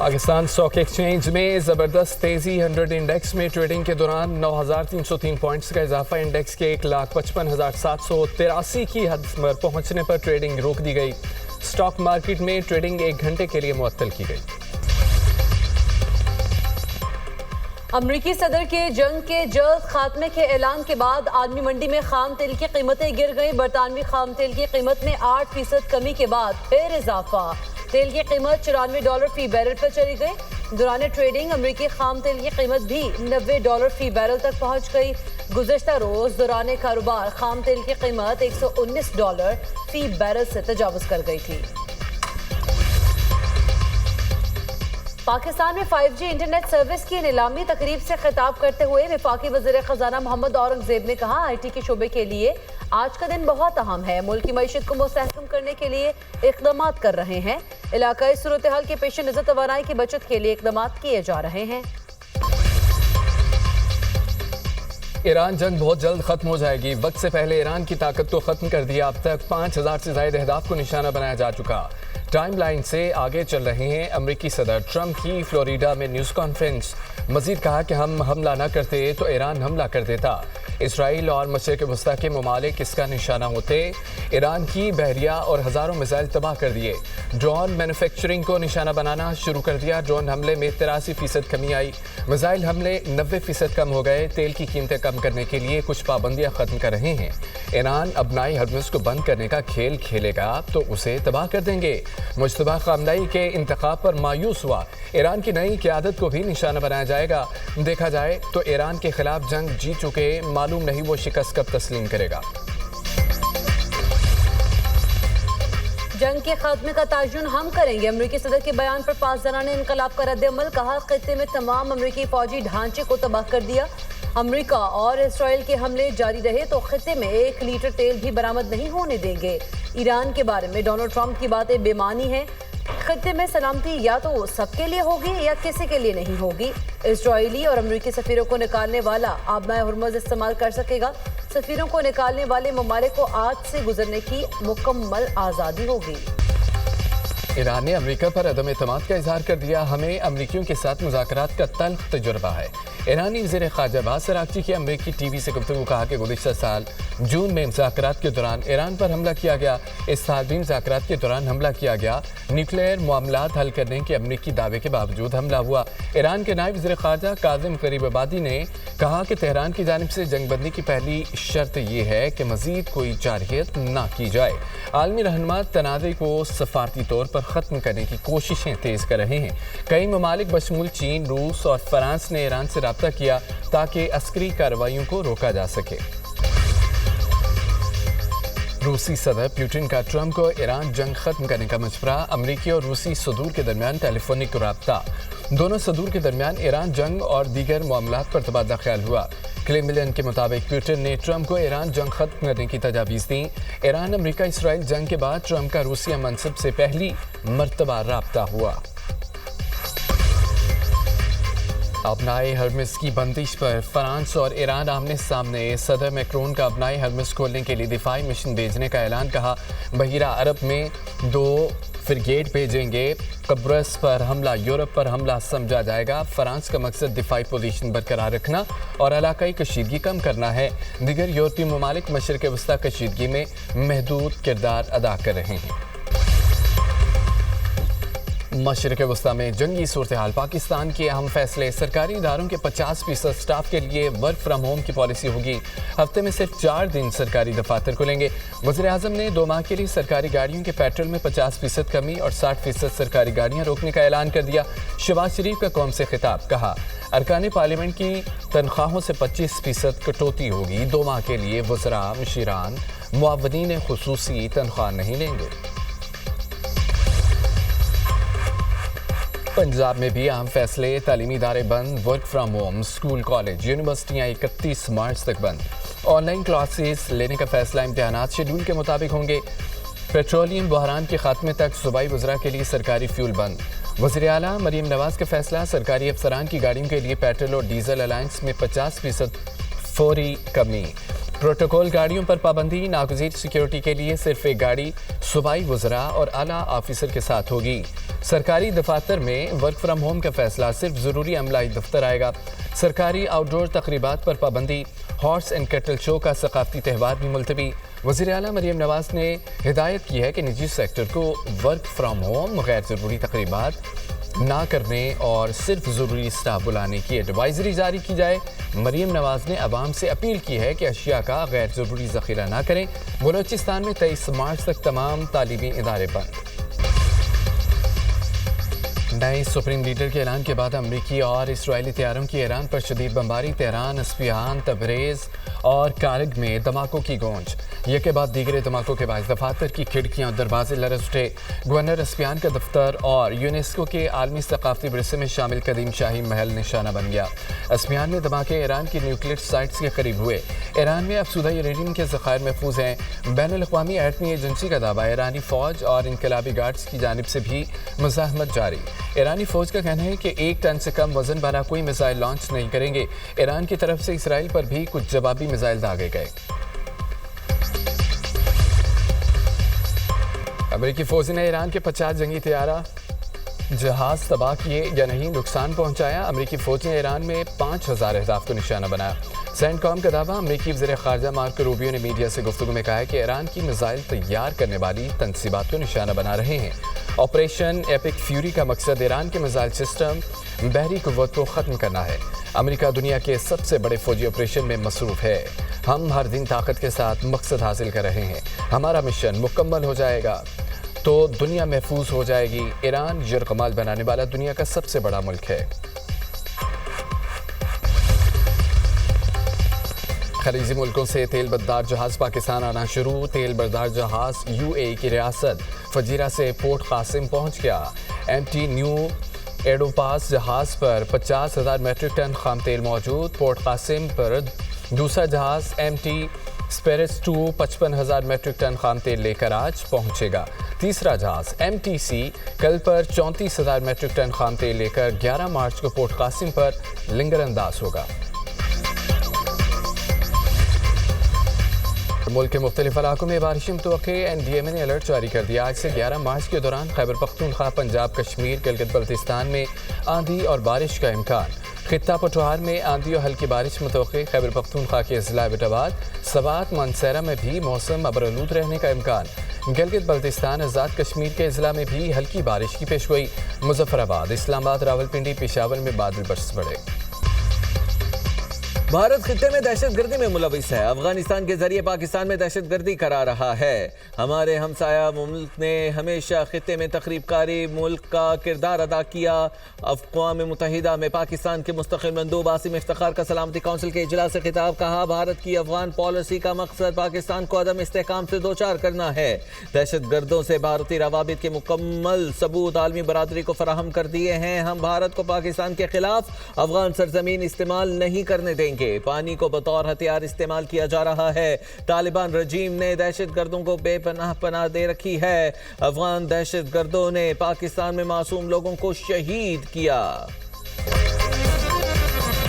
Pakistan stock exchange میں زبردست تیزی 100 انڈیکس میں ٹریڈنگ کے دوران 9303 پوائنٹس کا اضافہ انڈیکس کے 1,55,783 کی حد پر پہنچنے پر ٹریڈنگ روک دی گئی۔ اسٹاک مارکیٹ میں ٹریڈنگ 1 گھنٹے کے لیے معطل کی گئی۔ امریکی صدر کے جنگ کے جلد خاتمے کے اعلان کے بعد عالمی منڈی میں خام تیل کی قیمتیں گر گئیں۔ برطانوی خام تیل کی قیمت میں 8% کمی کے بعد پھر اضافہ۔ تیل کی قیمت $94 فی بیرل پر چلی گئی۔ دوران ٹریڈنگ امریکی خام تیل کی قیمت بھی $90 فی بیرل تک پہنچ گئی۔ گزشتہ روز دوران کاروبار خام تیل کی قیمت $119 فی بیرل سے تجاوز کر گئی تھی۔ پاکستان میں 5G انٹرنیٹ سروس کی نیلامی تقریب سے خطاب کرتے ہوئے وفاقی وزیر خزانہ محمد اورنگزیب نے کہا آئی ٹی کے شعبے کے لیے آج کا دن بہت اہم ہے۔ ملک کی معیشت کو مستحکم کرنے کے لیے اقدامات کر رہے ہیں۔ علاقائی صورتحال کے پیش نظر توانائی کی بچت کے لیے اقدامات کیے جا رہے ہیں۔ ایران جنگ بہت جلد ختم ہو جائے گی۔ وقت سے پہلے ایران کی طاقت کو ختم کر دیا۔ اب تک 5000 سے زائد اہداف کو نشانہ بنایا جا چکا۔ ٹائم لائن سے آگے چل رہے ہیں امریکی صدر ٹرمپ کی فلوریڈا میں نیوز کانفرنس۔ مزید کہا کہ ہم حملہ نہ کرتے تو ایران حملہ کر دیتا۔ اسرائیل اور مشرق وسطیٰ کے ممالک اس کا نشانہ ہوتے۔ ایران کی بحریہ اور ہزاروں میزائل تباہ کر دیے۔ ڈرون مینوفیکچرنگ کو نشانہ بنانا شروع کر دیا۔ ڈرون حملے میں 83% کمی آئی۔ میزائل حملے 90% کم ہو گئے۔ تیل کی قیمتیں کم کرنے کے لیے کچھ پابندیاں ختم کر رہے ہیں۔ ایران ابنائی ہرمز کو بند کرنے کا کھیل کھیلے گا تو اسے تباہ کر دیں گے۔ مشتبہ خامنئی کے انتخاب پر مایوس ہوا۔ ایران کی نئی قیادت کو بھی نشانہ بنایا جائے گا۔ دیکھا جائے تو ایران کے خلاف جنگ جیت چکے، معلوم نہیں وہ شکست کب تسلیم کرے گا۔ جنگ کے خاتمے کا تعین ہم کریں گے۔ امریکی صدر کے بیان پر پاسدارانہ انقلاب کا رد عمل۔ کہا خطے میں تمام امریکی فوجی ڈھانچے کو تباہ کر دیا۔ امریکہ اور اسرائیل کے حملے جاری رہے تو خطے میں 1 لیٹر تیل بھی برآمد نہیں ہونے دیں گے۔ ایران کے بارے میں ڈونلڈ ٹرمپ کی باتیں بے معنی ہیں۔ خطے میں سلامتی یا تو سب کے لیے ہوگی یا کسی کے لیے نہیں ہوگی۔ اسرائیلی اور امریکی سفیروں کو نکالنے والا آبنائے ہرمز استعمال کر سکے گا۔ سفیروں کو نکالنے والے ممالک کو آج سے گزرنے کی مکمل آزادی ہوگی۔ ایران نے امریکہ پر عدم اعتماد کا اظہار کر دیا۔ ہمیں امریکیوں کے ساتھ مذاکرات کا تلخ تجربہ ہے۔ ایرانی وزیر خارجہ عباس اراغچی کی امریکی ٹی وی سے گفتگو۔ کہا کہ گزشتہ سال جون میں مذاکرات کے دوران ایران پر حملہ کیا گیا۔ اس سال بھی مذاکرات کے دوران حملہ کیا گیا۔ نیوکلیئر معاملات حل کرنے کے امریکی دعوے کے باوجود حملہ ہوا۔ ایران کے نائب وزیر خارجہ کاظم غریب آبادی نے کہا کہ تہران کی جانب سے جنگ بندی کی پہلی شرط یہ ہے کہ مزید کوئی جارحیت نہ کی جائے۔ عالمی رہنما تنازع کو سفارتی طور پر ختم کرنے کی کوششیں تیز کر رہے ہیں۔ کئی ممالک بشمول چین، روس اور فرانس نے ایران سے رابطہ کیا تاکہ عسکری کارروائیوں کو روکا جا سکے۔ روسی صدر پیوٹن کا ٹرمپ کو ایران جنگ ختم کرنے کا مشورہ۔ امریکی اور روسی صدور کے درمیان ٹیلی فونک رابطہ۔ دونوں صدور کے درمیان ایران جنگ اور دیگر معاملات پر تبادلہ خیال ہوا۔ کلیملن کے مطابق پیوٹن نے ٹرمپ کو ایران جنگ ختم کرنے کی تجاویز دیں۔ ایران امریکہ اسرائیل جنگ کے بعد ٹرمپ کا روسیہ منصب سے پہلی مرتبہ رابطہ ہوا۔ ابنائے ہرمز کی بندش پر فرانس اور ایران آمنے سامنے۔ صدر میکرون کا ابنائے ہرمز کھولنے کے لیے دفاعی مشن بھیجنے کا اعلان۔ کہا بحیرہ عرب میں 2 فریگیٹ بھیجیں گے۔ قبرص پر حملہ یورپ پر حملہ سمجھا جائے گا۔ فرانس کا مقصد دفاعی پوزیشن برقرار رکھنا اور علاقائی کشیدگی کم کرنا ہے۔ دیگر یورپی ممالک مشرق وسطیٰ کشیدگی میں محدود کردار ادا کر رہے ہیں۔ مشرق وسطیٰ میں جنگی صورتحال۔ پاکستان کے اہم فیصلے۔ سرکاری اداروں کے 50% سٹاف کے لیے ورک فرام ہوم کی پالیسی ہوگی۔ ہفتے میں صرف 4 دن سرکاری دفاتر کھلیں گے۔ وزیر اعظم نے 2 ماہ کے لیے سرکاری گاڑیوں کے پیٹرول میں 50% کمی اور 60% سرکاری گاڑیاں روکنے کا اعلان کر دیا۔ شہباز شریف کا قوم سے خطاب۔ کہا ارکان پارلیمنٹ کی تنخواہوں سے 25% کٹوتی ہوگی۔ 2 ماہ کے لیے وزراء، مشیران، معاونین خصوصی تنخواہ نہیں لیں گے۔ پنجاب میں بھی اہم فیصلے۔ تعلیمی ادارے بند، work from home, school college یونیورسٹیاں 31 مارچ تک بند۔ آن لائن کلاسز لینے کا فیصلہ۔ امتحانات شیڈول کے مطابق ہوں گے۔ پیٹرولیم بحران کے خاتمے تک صوبائی وزراء کے لیے سرکاری فیول بند۔ وزیر اعلیٰ مریم نواز کا فیصلہ۔ سرکاری افسران کی گاڑیوں کے لیے پیٹرول اور ڈیزل الائنس میں 50% فوری کمی۔ پروٹوکول گاڑیوں پر پابندی۔ ناگزیر سیکیورٹی کے لیے صرف ایک گاڑی صوبائی وزراء اور اعلیٰ آفیسر کے ساتھ ہوگی۔ سرکاری دفاتر میں ورک فرام ہوم کا فیصلہ، صرف ضروری عملہ ہی دفتر آئے گا۔ سرکاری آؤٹ ڈور تقریبات پر پابندی، ہارس اینڈ کیٹل شو کا ثقافتی تہوار بھی ملتوی۔ وزیر اعلیٰ مریم نواز نے ہدایت کی ہے کہ نجی سیکٹر کو ورک فرام ہوم، غیر ضروری تقریبات نہ کرنے اور صرف ضروری سٹاف بلانے کی ایڈوائزری جاری کی جائے۔ مریم نواز نے عوام سے اپیل کی ہے کہ اشیاء کا غیر ضروری ذخیرہ نہ کریں۔ بلوچستان میں 23 مارچ تک تمام تعلیمی ادارے بند۔ نئے سپریم لیڈر کے اعلان کے بعد امریکی اور اسرائیلی طیاروں کی ایران پر شدید بمباری، تہران، اسفہان، تبریز اور کارگ میں دھماکوں کی گونج۔ یہ کے بعد دیگر دھماکوں کے باعث دفاتر کی کھڑکیاں اور دروازے لرز اٹھے۔ گورنر اسفہان کا دفتر اور یونیسکو کے عالمی ثقافتی ورثے میں شامل قدیم شاہی محل نشانہ بن گیا۔ اسفہان میں دھماکے ایران کی نیوکلیئر سائٹس کے قریب ہوئے۔ ایران میں افزودہ یورینیم کے ذخائر محفوظ ہیں۔ بین الاقوامی ایٹمی ایجنسی کا دعویٰ، ایرانی فوج اور انقلابی گارڈز کی جانب سے بھی مزاحمت جاری۔ ایرانی فوج کا کہنا ہے کہ 1 ٹن سے کم وزن والا کوئی میزائل لانچ نہیں کریں گے۔ ایران کی طرف سے اسرائیل پر بھی کچھ جوابی میزائل داغے گئے۔ امریکی فوج نے ایران کے 50 جنگی طیارہ جہاز تباہ کیے یا نہیں، نقصان پہنچایا۔ امریکی فوج نے ایران میں 5000 اہداف کو نشانہ بنایا۔ سینٹ کام کا دعویٰ، امریکی وزیر خارجہ مارکو روبیو نے میڈیا سے گفتگو میں کہا ہے کہ ایران کی میزائل تیار کرنے والی تنصیبات کو نشانہ بنا رہے ہیں۔ آپریشن ایپک فیوری کا مقصد ایران کے میزائل سسٹم، بحری قوت کو ختم کرنا ہے۔ امریکہ دنیا کے سب سے بڑے فوجی آپریشن میں مصروف ہے۔ ہم ہر دن طاقت کے ساتھ مقصد حاصل کر رہے ہیں۔ ہمارا مشن مکمل ہو جائے گا تو دنیا محفوظ ہو جائے گی۔ ایران یرغمال بنانے والا دنیا کا سب سے بڑا ملک ہے۔ خلیجی ملکوں سے تیل بردار جہاز پاکستان آنا شروع۔ تیل بردار جہاز UAE کی ریاست فجیرہ سے پورٹ قاسم پہنچ گیا۔ MT نیو ایڈوپاس جہاز پر 50,000 میٹرک ٹن خام تیل موجود۔ پورٹ قاسم پر دوسرا جہاز MT اسپیرٹس 2 55,000 میٹرک ٹن خام تیل لے کر آج پہنچے گا۔ تیسرا جہاز MTC کل پر 34,000 میٹرک ٹن خام تیل لے کر 11 مارچ کو پورٹ قاسم پر لنگر انداز ہوگا۔ ملک کے مختلف علاقوں میں بارشیں متوقع، NDMA نے الرٹ جاری کر دیا۔ آج سے 11 مارچ کے دوران خیبر پختونخوا، پنجاب، کشمیر، گلگت بلتستان میں آندھی اور بارش کا امکان۔ خطہ پٹوہار میں آندھی اور ہلکی بارش متوقع۔ خیبر پختونخوا کے اضلاع ایبٹ آباد، سوات، مانسہرہ میں بھی موسم ابرآلود رہنے کا امکان۔ گلگت بلتستان، آزاد کشمیر کے اضلاع میں بھی ہلکی بارش کی پیشگوئی۔ مظفر آباد، اسلام آباد، راولپنڈی، پشاور میں بادل برس پڑے۔ بھارت خطے میں دہشت گردی میں ملوث ہے، افغانستان کے ذریعے پاکستان میں دہشت گردی کرا رہا ہے۔ ہمارے ہمسایہ ملک نے ہمیشہ خطے میں تخریب کاری ملک کا کردار ادا کیا۔ اقوام متحدہ میں پاکستان کے مستقل مندوب عاصم افتخار کا سلامتی کونسل کے اجلاس سے خطاب، کہا بھارت کی افغان پالیسی کا مقصد پاکستان کو عدم استحکام سے دوچار کرنا ہے۔ دہشت گردوں سے بھارتی روابط کے مکمل ثبوت عالمی برادری کو فراہم کر دیے ہیں۔ ہم بھارت کو پاکستان کے خلاف افغان سرزمین استعمال نہیں کرنے دیں گے۔ پانی کو بطور ہتھیار استعمال کیا جا رہا ہے۔ طالبان رجیم نے دہشت گردوں کو بے پناہ پناہ دے رکھی ہے۔ افغان دہشت گردوں نے پاکستان میں معصوم لوگوں کو شہید کیا۔